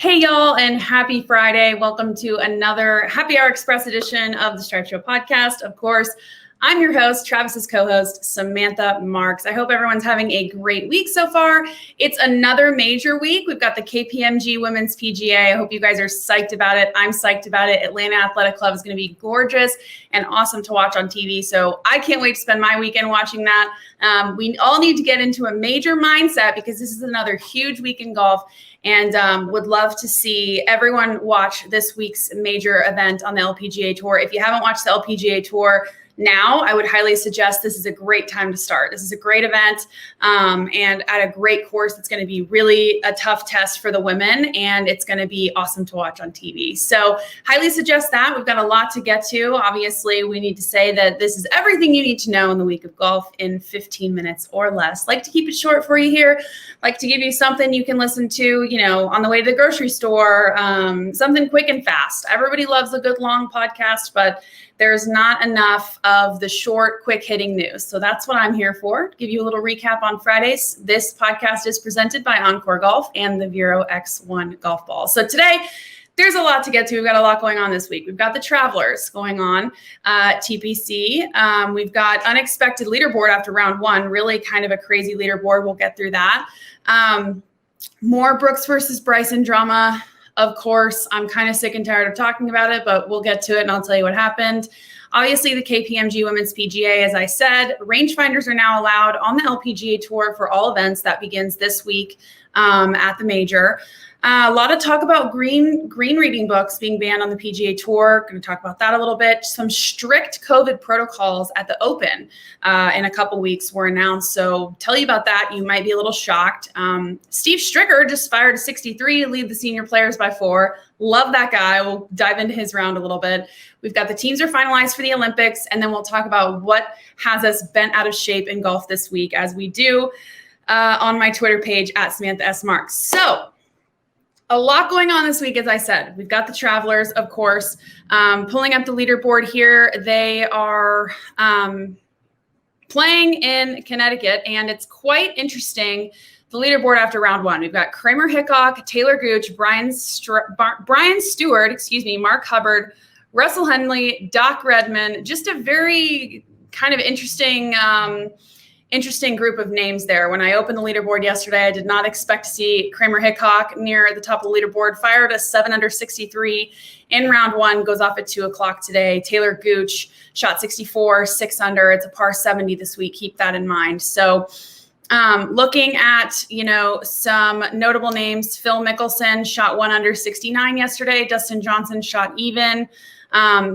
Hey, y'all, and happy Friday. Welcome to another Happy Hour Express edition of the Stripe Show podcast. Of course, I'm your host, Travis's co-host, Samantha Marks. I hope everyone's having a great week so far. It's another major week. We've got the KPMG Women's PGA. I hope you guys are psyched about it. I'm psyched about it. Atlanta Athletic Club is going to be gorgeous and awesome to watch on TV. So I can't wait to spend my weekend watching that. We all need to get into a major mindset because this is another huge week in golf. And would love to see everyone watch this week's major event on the LPGA Tour. If you haven't watched the LPGA Tour now, I would highly suggest this is a great time to start. This is a great event and at a great course. It's going to be really a tough test for the women, and it's going to be awesome to watch on TV. So highly suggest that. We've got a lot to get to. Obviously, we need to say that this is everything you need to know in the week of golf in 15 minutes or less. Like to keep it short for you here. Like to give you something you can listen to, on the way to the grocery store, something quick and fast. Everybody loves a good long podcast, but there's not enough of the short, quick hitting news. So that's what I'm here for. Give you a little recap on Fridays. This podcast is presented by OnCore Golf and the Vero X1 golf ball. So today, there's a lot to get to. We've got a lot going on this week. We've got the Travelers going on, TPC. We've got unexpected leaderboard after round one, really kind of a crazy leaderboard. We'll get through that. More Brooks versus Bryson drama. Of course, I'm kind of sick and tired of talking about it, but we'll get to it and I'll tell you what happened. Obviously, the KPMG Women's PGA, as I said, rangefinders are now allowed on the LPGA Tour for all events. That begins this week at the major. A lot of talk about green reading books being banned on the PGA Tour. Going to talk about that a little bit. Some strict COVID protocols at the Open in a couple weeks were announced. So tell you about that. You might be a little shocked. Steve Stricker just fired a 63 to lead the senior players by 4. Love that guy. We'll dive into his round a little bit. We've got the teams are finalized for the Olympics, and then we'll talk about what has us bent out of shape in golf this week, as we do on my Twitter page at Samantha S. Marks. So a lot going on this week, as I said. We've got the Travelers, of course, pulling up the leaderboard here. They are playing in Connecticut, and it's quite interesting, the leaderboard after round one. We've got Kramer Hickok, Taylor Gooch, Brian Stewart, Mark Hubbard, Russell Henley, Doc Redman. Just a very kind of interesting group of names there. When I opened the leaderboard yesterday, I did not expect to see Kramer Hickok near the top of the leaderboard. Fired a 7 under 63 in round one, goes off at 2:00 today. Taylor Gooch shot 64, 6 under. It's a par 70 this week. Keep that in mind. So looking at, some notable names, Phil Mickelson shot 1 under 69 yesterday. Dustin Johnson shot even.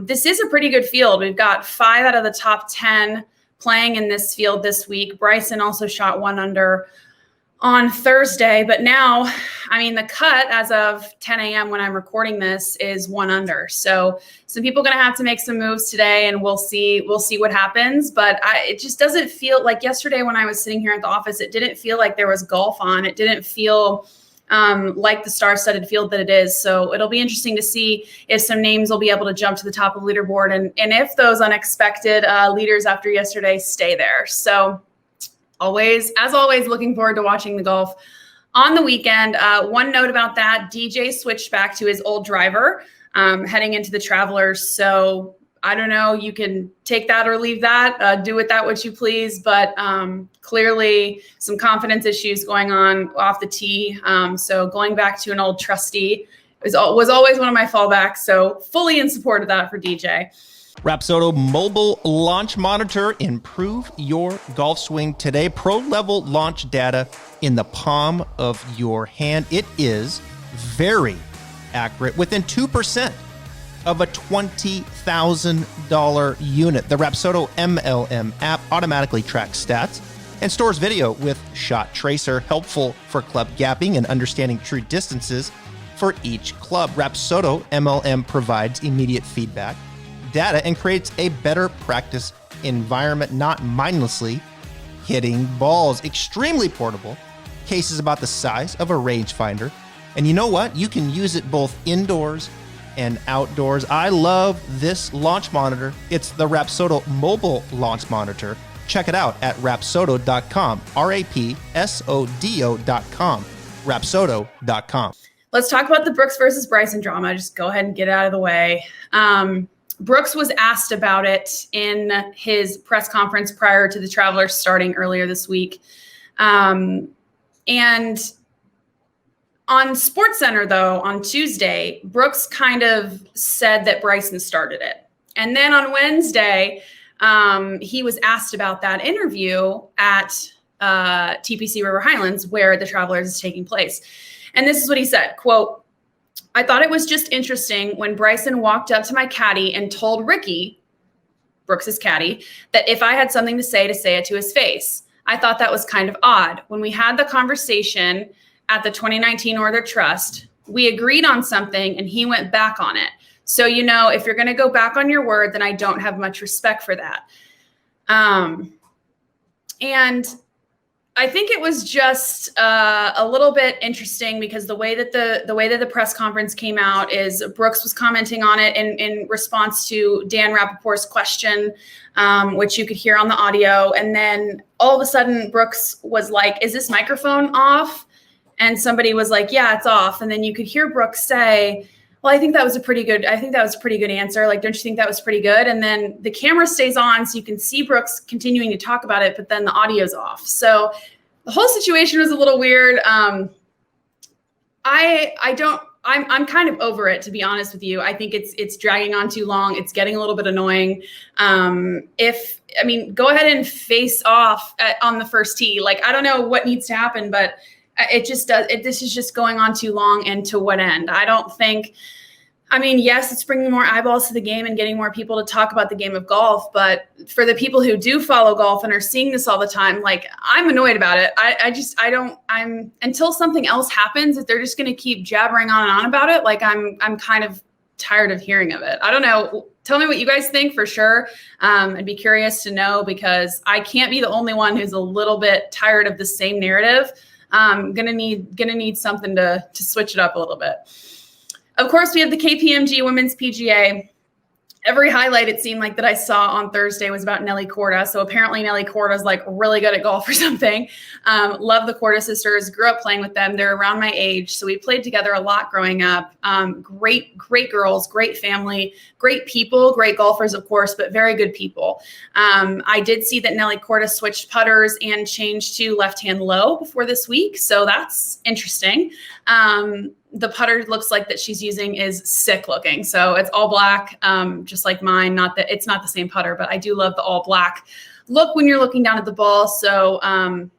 This is a pretty good field. We've got 5 out of the top 10 playing in this field this week. Bryson also shot 1 under on Thursday, but now, the cut as of 10 a.m. when I'm recording this is 1 under. So some people are going to have to make some moves today, and we'll see what happens. But it just doesn't feel like yesterday when I was sitting here at the office, it didn't feel like there was golf on. It didn't feel like the star-studded field that it is. So it'll be interesting to see if some names will be able to jump to the top of the leaderboard and if those unexpected leaders after yesterday stay there. So as always, looking forward to watching the golf on the weekend. One note about that, DJ switched back to his old driver heading into the Travelers. So I don't know, you can take that or leave that, do with that what you please, but clearly some confidence issues going on off the tee. So going back to an old trustee was always one of my fallbacks. So fully in support of that for DJ. Rapsodo Mobile Launch Monitor. Improve your golf swing today. Pro level launch data in the palm of your hand. It is very accurate, within 2% of a $20,000 unit. The Rapsodo MLM app automatically tracks stats and stores video with Shot Tracer, helpful for club gapping and understanding true distances for each club. Rapsodo MLM provides immediate feedback, data, and creates a better practice environment, not mindlessly hitting balls. Extremely portable, cases about the size of a rangefinder. And you know what? You can use it both indoors and outdoors. I love this launch monitor. It's the Rapsodo Mobile Launch Monitor. Check it out at rapsodo.com, RAPSODO.com, rapsodo.com. let's talk about the Brooks versus Bryson drama. Just go ahead and get it out of the way. Brooks was asked about it in his press conference prior to the Travelers starting earlier this week. And on SportsCenter, though, on Tuesday, Brooks kind of said that Bryson started it. And then on Wednesday, he was asked about that interview at TPC River Highlands, where the Travelers is taking place. And this is what he said, quote, "I thought it was just interesting when Bryson walked up to my caddy and told Ricky," Brooks's caddy, "that if I had something to say it to his face. I thought that was kind of odd. When we had the conversation at the 2019 Northern Trust, we agreed on something and he went back on it. So, if you're going to go back on your word, then I don't have much respect for that." And I think it was just a little bit interesting because the way that the press conference came out is Brooks was commenting on it in response to Dan Rappaport's question, which you could hear on the audio. And then all of a sudden Brooks was like, "Is this microphone off?" And somebody was like, "Yeah, it's off." And then you could hear Brooks say, "Well, I think that was a pretty good answer. Like, don't you think that was pretty good?" And then the camera stays on so you can see Brooks continuing to talk about it, but then the audio's off. So the whole situation was a little weird. I'm kind of over it, to be honest with you. I think it's dragging on too long. It's getting a little bit annoying. Go ahead and face off on the first tee. Like, I don't know what needs to happen, but it just does. This is just going on too long, and to what end? I don't think. Yes, it's bringing more eyeballs to the game and getting more people to talk about the game of golf. But for the people who do follow golf and are seeing this all the time, like, I'm annoyed about it. Until something else happens, if they're just going to keep jabbering on and on about it, like, I'm kind of tired of hearing of it. I don't know. Tell me what you guys think for sure. I'd be curious to know, because I can't be the only one who's a little bit tired of the same narrative. I'm gonna need something to switch it up a little bit. Of course, we have the KPMG Women's PGA. Every highlight, it seemed like, that I saw on Thursday was about Nelly Korda. So apparently Nelly Korda is like really good at golf or something. Love the Korda sisters. Grew up playing with them. They're around my age. So we played together a lot growing up. Great girls, great family, great people, great golfers, of course, but very good people. I did see that Nelly Korda switched putters and changed to left-hand low before this week. So that's interesting. The putter looks like that she's using is sick looking. So it's all black, just like mine. Not that it's not the same putter, but I do love the all black look when you're looking down at the ball. So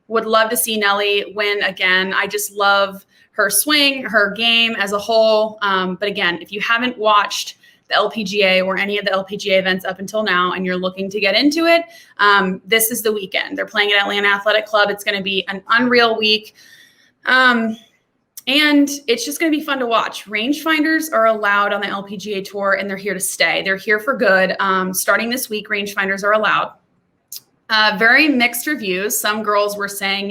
would love to see Nelly win again. I just love her swing, her game as a whole. But again, if you haven't watched the LPGA or any of the LPGA events up until now, and you're looking to get into it, this is the weekend. They're playing at Atlanta Athletic Club. It's going to be an unreal week. And it's just going to be fun to watch. Rangefinders are allowed on the LPGA Tour, and they're here to stay. They're here for good. Starting this week, rangefinders are allowed. Very mixed reviews. Some girls were saying,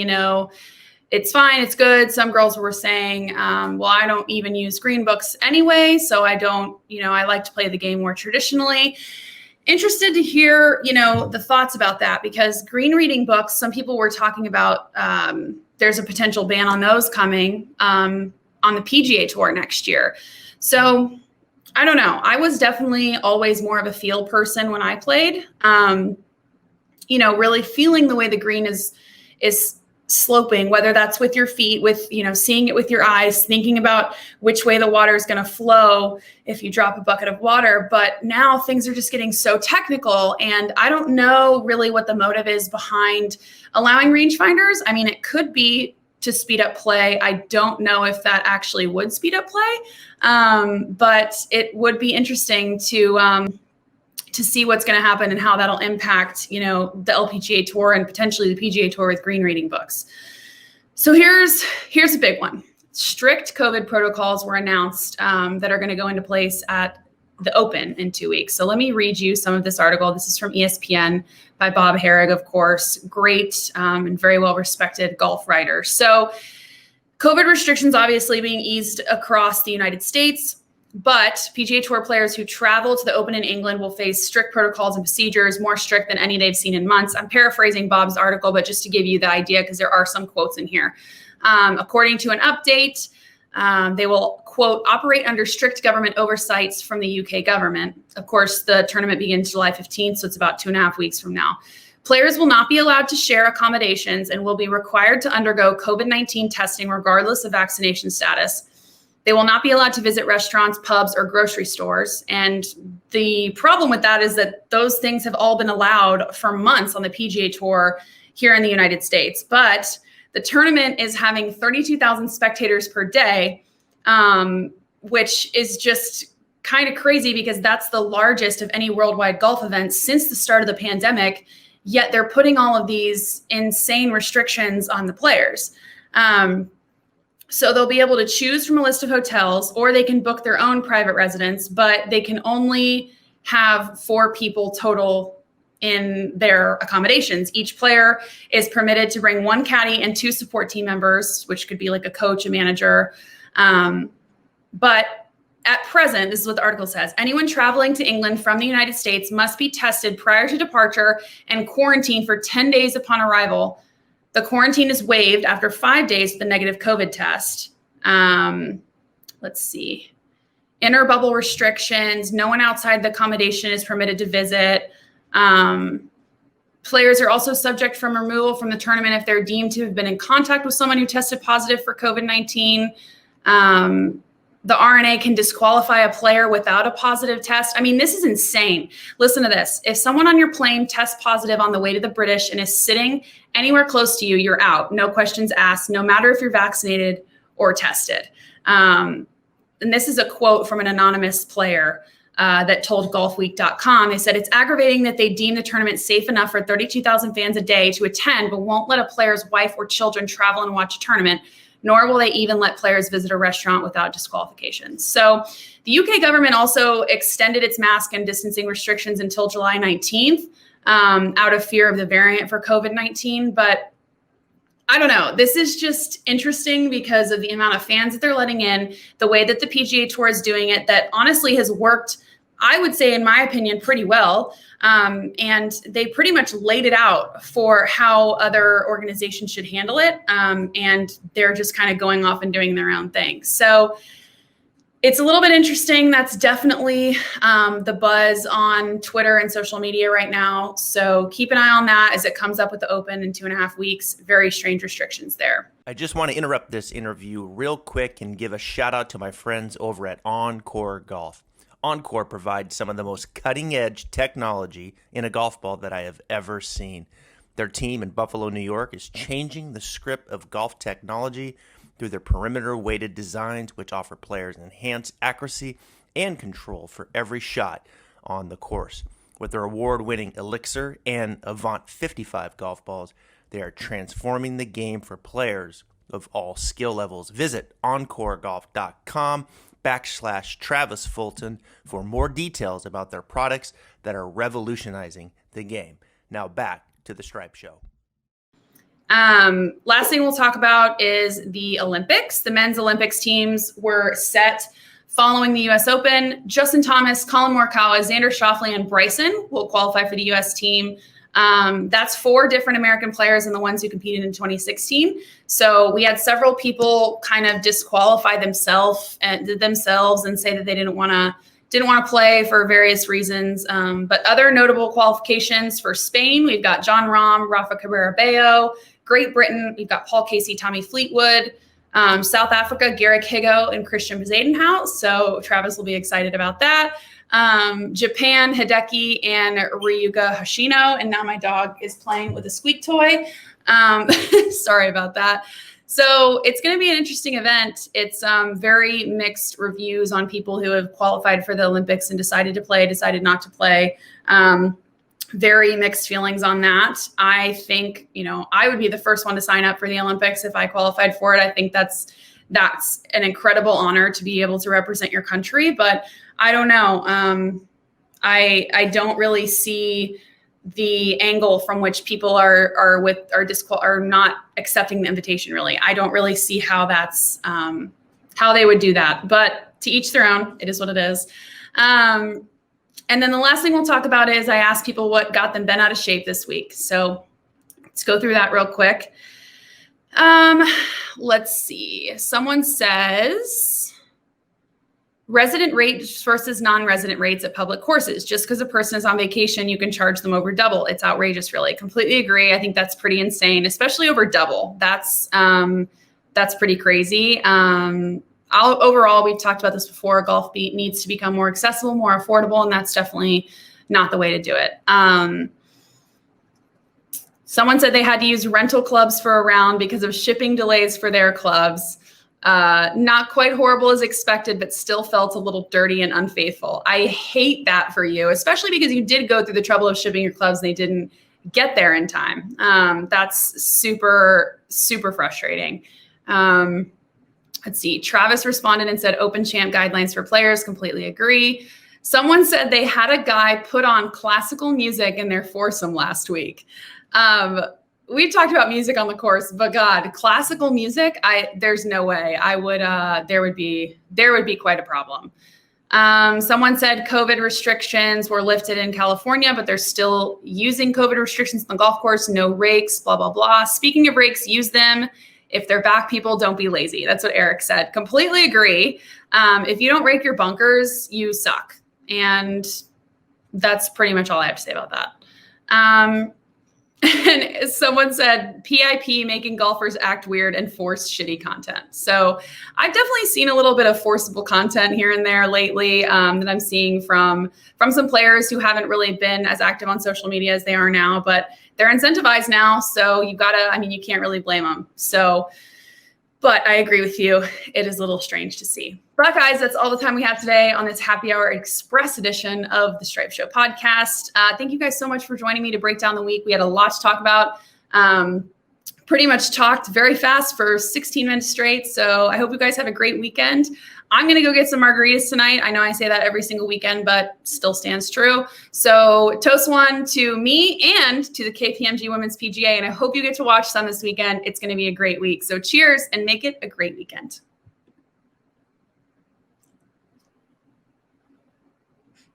it's fine, it's good. Some girls were saying, well, I don't even use green books anyway, so I don't, I like to play the game more traditionally. Interested to hear, the thoughts about that, because green reading books, some people were talking about, there's a potential ban on those coming on the PGA Tour next year. So I don't know. I was definitely always more of a feel person when I played, really feeling the way the green is sloping, whether that's with your feet, with, seeing it with your eyes, thinking about which way the water is going to flow if you drop a bucket of water. But now things are just getting so technical, and I don't know really what the motive is behind allowing rangefinders. It could be to speed up play. I don't know if that actually would speed up play, but it would be interesting to see what's going to happen and how that'll impact, the LPGA Tour and potentially the PGA Tour with green reading books. So here's a big one. Strict COVID protocols were announced that are going to go into place at the Open in 2 weeks. So let me read you some of this article. This is from ESPN by Bob Herrig, of course, great and very well-respected golf writer. So COVID restrictions obviously being eased across the United States. But PGA Tour players who travel to the Open in England will face strict protocols and procedures, more strict than any they've seen in months. I'm paraphrasing Bob's article, but just to give you the idea, because there are some quotes in here. According to an update, They will, quote, operate under strict government oversights from the UK government. Of course, the tournament begins July 15th, so it's about 2.5 weeks from now. Players will not be allowed to share accommodations and will be required to undergo COVID-19 testing regardless of vaccination status. They will not be allowed to visit restaurants, pubs, or grocery stores. And the problem with that is that those things have all been allowed for months on the PGA Tour here in the United States. But the tournament is having 32,000 spectators per day, which is just kind of crazy because that's the largest of any worldwide golf event since the start of the pandemic. Yet they're putting all of these insane restrictions on the players. So they'll be able to choose from a list of hotels, or they can book their own private residence, but they can only have 4 people total in their accommodations. Each player is permitted to bring 1 caddy and 2 support team members, which could be like a coach, a manager. But at present, this is what the article says, anyone traveling to England from the United States must be tested prior to departure and quarantined for 10 days upon arrival. The quarantine is waived after 5 days with a negative COVID test. Let's see. Inner bubble restrictions. No one outside the accommodation is permitted to visit. Players are also subject from removal from the tournament if they're deemed to have been in contact with someone who tested positive for COVID-19. The RNA can disqualify a player without a positive test. I mean, this is insane. Listen to this. If someone on your plane tests positive on the way to the British and is sitting anywhere close to you, you're out. No questions asked, no matter if you're vaccinated or tested. And this is a quote from an anonymous player that told golfweek.com. They said, it's aggravating that they deem the tournament safe enough for 32,000 fans a day to attend, but won't let a player's wife or children travel and watch a tournament, nor will they even let players visit a restaurant without disqualification. So the UK government also extended its mask and distancing restrictions until July 19th out of fear of the variant for COVID-19. But I don't know. This is just interesting because of the amount of fans that they're letting in, the way that the PGA Tour is doing it, that honestly has worked, I would say, in my opinion, pretty well. And they pretty much laid it out for how other organizations should handle it. And they're just kind of going off and doing their own thing. So it's a little bit interesting. That's definitely the buzz on Twitter and social media right now. So keep an eye on that as it comes up with the Open in 2.5 weeks. Very strange restrictions there. I just want to interrupt this interview real quick and give a shout out to my friends over at OnCore Golf. OnCore provides some of the most cutting-edge technology in a golf ball that I have ever seen. Their team in Buffalo, New York is changing the script of golf technology through their perimeter-weighted designs, which offer players enhanced accuracy and control for every shot on the course. With their award-winning Elixir and Avant 55 golf balls, they are transforming the game for players of all skill levels. Visit OnCoreGolf.com/Travis Fulton for more details about their products that are revolutionizing the game. Now back to the Stripe Show. Last thing we'll talk about is the Olympics. The men's Olympics teams were set following the U.S. Open. Justin Thomas, Colin Morikawa, Xander Schauffele, and Bryson will qualify for the U.S. team. That's 4 different American players and the ones who competed in 2016. So we had several people kind of disqualify themselves and say that they didn't want to play for various reasons. But other notable qualifications for Spain, we've got John Rahm, Rafa Cabrera Bello. Great Britain, we've got Paul Casey, Tommy Fleetwood. South Africa, Garrick Higo and Christian Bezuidenhout. So Travis will be excited about that. Japan, Hideki and Ryuga Hoshino. And now my dog is playing with a squeak toy. Sorry about that. So it's going to be an interesting event. It's very mixed reviews on people who have qualified for the Olympics and decided to play, decided not to play. Very mixed feelings on that. I think, I would be the first one to sign up for the Olympics if I qualified for it. I think that's an incredible honor to be able to represent your country, but I don't know. I don't really see the angle from which people are not accepting the invitation. Really, I don't really see how that's how they would do that. But to each their own. It is what it is. And then the last thing we'll talk about is I asked people what got them bent out of shape this week. So let's go through that real quick. Let's see. Someone says resident rates versus non-resident rates at public courses. Just because a person is on vacation, you can charge them over double. It's outrageous, really. Completely agree. I think that's pretty insane, especially over double. That's pretty crazy. Overall, we've talked about this before. Golf needs to become more accessible, more affordable, and that's definitely not the way to do it. Someone said they had to use rental clubs for a round because of shipping delays for their clubs. Not quite horrible as expected, but still felt a little dirty and unfaithful. I hate that for you, especially because you did go through the trouble of shipping your clubs and they didn't get there in time. That's super, super frustrating. Let's see. Travis responded and said open champ guidelines for players. Completely agree. Someone said they had a guy put on classical music in their foursome last week. We've talked about music on the course, but God, classical music, there's no way I would, there would be quite a problem. Someone said COVID restrictions were lifted in California, but they're still using COVID restrictions on the golf course. No rakes, blah, blah, blah. Speaking of rakes, use them. If they're back people, don't be lazy. That's what Eric said. Completely agree. If you don't rake your bunkers, you suck. And that's pretty much all I have to say about that. And someone said PIP making golfers act weird and force shitty content. So I've definitely seen a little bit of forcible content here and there lately that I'm seeing from some players who haven't really been as active on social media as they are now, but they're incentivized now. So you can't really blame them. So, but I agree with you. It is a little strange to see. But guys, that's all the time we have today on this happy hour express edition of the Stripe Show podcast. Thank you guys so much for joining me to break down the week. We had a lot to talk about. Pretty much talked very fast for 16 minutes straight. So I hope you guys have a great weekend. I'm going to go get some margaritas tonight. I know I say that every single weekend, but still stands true. So toast one to me and to the KPMG Women's PGA. And I hope you get to watch some this weekend. It's going to be a great week. So cheers and make it a great weekend.